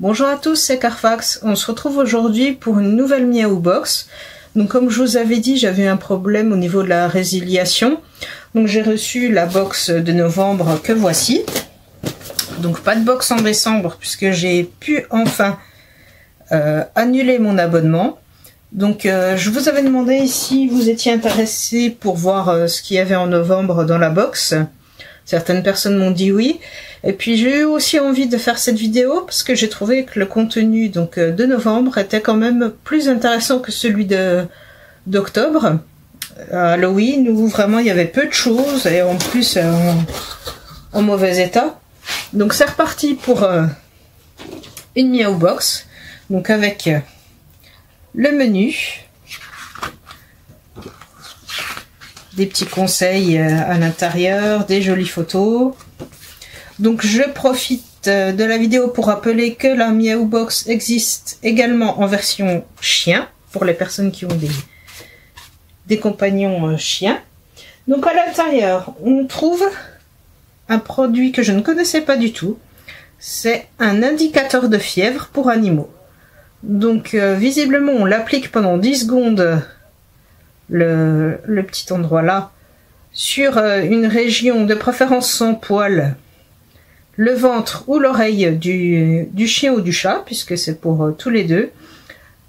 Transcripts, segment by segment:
Bonjour à tous, c'est Carfax. On se retrouve aujourd'hui pour une nouvelle Miaou Box. Donc comme je vous avais dit, j'avais un problème au niveau de la résiliation. Donc j'ai reçu la box de novembre que voici. Donc pas de box en décembre puisque j'ai pu enfin annuler mon abonnement. Donc je vous avais demandé si vous étiez intéressé pour voir ce qu'il y avait en novembre dans la box. Certaines personnes m'ont dit oui. Et puis j'ai eu aussi envie de faire cette vidéo parce que j'ai trouvé que le contenu de novembre était quand même plus intéressant que celui d'octobre. Halloween où vraiment il y avait peu de choses et en plus en mauvais état. Donc c'est reparti pour une Miaou Box. Donc avec le menu, des petits conseils à l'intérieur, des jolies photos. Donc je profite de la vidéo pour rappeler que la Miaou Box existe également en version chien, pour les personnes qui ont des compagnons chiens. Donc à l'intérieur, on trouve un produit que je ne connaissais pas du tout. C'est un indicateur de fièvre pour animaux. Donc visiblement on l'applique pendant 10 secondes, le petit endroit là, sur une région de préférence sans poils, le ventre ou l'oreille du chien ou du chat, puisque c'est pour tous les deux.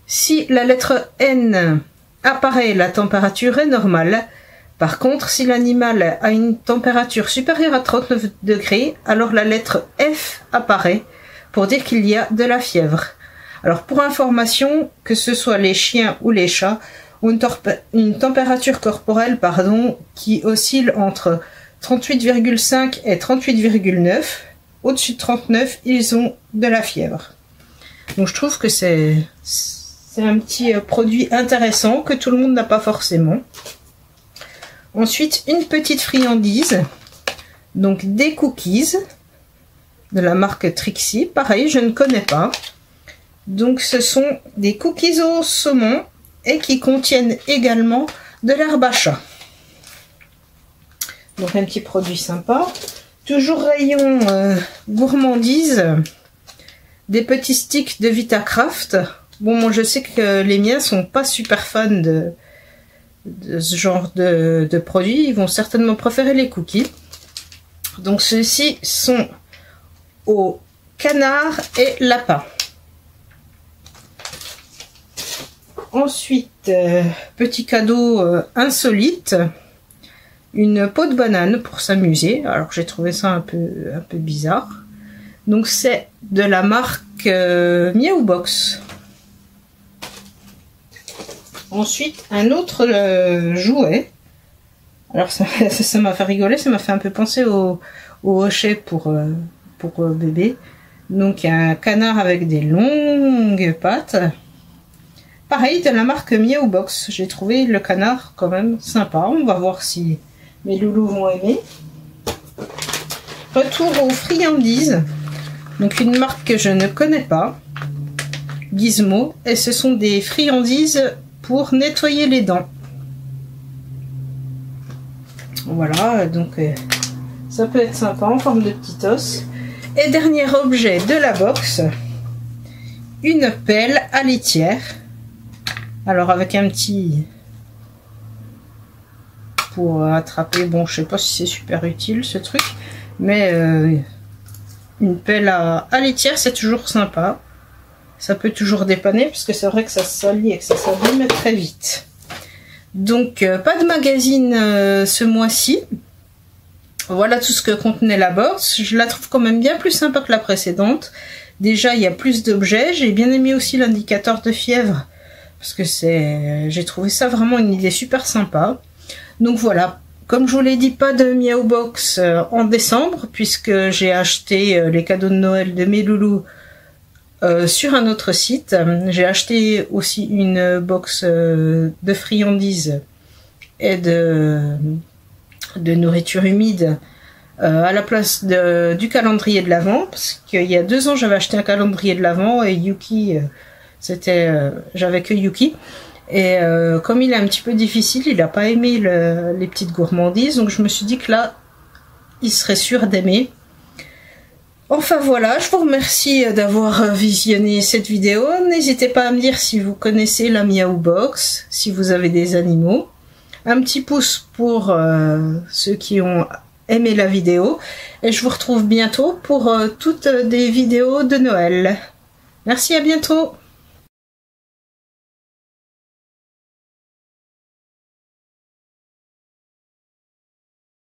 Si la lettre N apparaît, la température est normale. Par contre, si l'animal a une température supérieure à 39 degrés, alors la lettre F apparaît pour dire qu'il y a de la fièvre. Alors pour information, que ce soit les chiens ou les chats, ont une température corporelle qui oscille entre 38,5 et 38,9. Au-dessus de 39, ils ont de la fièvre. Donc je trouve que c'est un petit produit intéressant que tout le monde n'a pas forcément. Ensuite, une petite friandise. Donc des cookies de la marque Trixie. Pareil, je ne connais pas. Donc ce sont des cookies au saumon et qui contiennent également de l'herbe à chat. Donc un petit produit sympa. Toujours rayon gourmandise, des petits sticks de Vitacraft. Bon, moi je sais que les miens sont pas super fans de ce genre de produits. Ils vont certainement préférer les cookies. Donc ceux-ci sont au canard et lapin. Ensuite, petit cadeau insolite. Une peau de banane pour s'amuser. Alors j'ai trouvé ça un peu bizarre. Donc c'est de la marque Miaou Box. Ensuite un autre jouet. Alors ça m'a fait rigoler, ça m'a fait un peu penser au hochet pour bébé. Donc un canard avec des longues pattes. Pareil de la marque Miaou Box. J'ai trouvé le canard quand même sympa. On va voir si mes loulous vont aimer. Retour aux friandises. Donc une marque que je ne connais pas. Gizmo. Et ce sont des friandises pour nettoyer les dents. Voilà, donc ça peut être sympa en forme de petit os. Et dernier objet de la box. Une pelle à litière. Alors avec un petit... pour attraper, bon je sais pas si c'est super utile ce truc, mais une pelle à litière c'est toujours sympa, ça peut toujours dépanner parce que c'est vrai que ça se salit et que ça s'abîme très vite. Donc pas de magazine ce mois-ci. Voilà tout ce que contenait la box. Je la trouve quand même bien plus sympa que la précédente. Déjà il y a plus d'objets, j'ai bien aimé aussi l'indicateur de fièvre parce que j'ai trouvé ça vraiment une idée super sympa. Donc voilà, comme je vous l'ai dit, pas de Miaou Box en décembre, puisque j'ai acheté les cadeaux de Noël de mes loulous sur un autre site. J'ai acheté aussi une box de friandises et de nourriture humide à la place du calendrier de l'Avent, parce qu'il y a 2 ans j'avais acheté un calendrier de l'Avent et Yuki, j'avais que Yuki. Et comme il est un petit peu difficile, il n'a pas aimé les petites gourmandises. Donc je me suis dit que là, il serait sûr d'aimer. Enfin voilà, je vous remercie d'avoir visionné cette vidéo. N'hésitez pas à me dire si vous connaissez la Miaou Box, si vous avez des animaux. Un petit pouce pour ceux qui ont aimé la vidéo. Et je vous retrouve bientôt pour toutes des vidéos de Noël. Merci, à bientôt.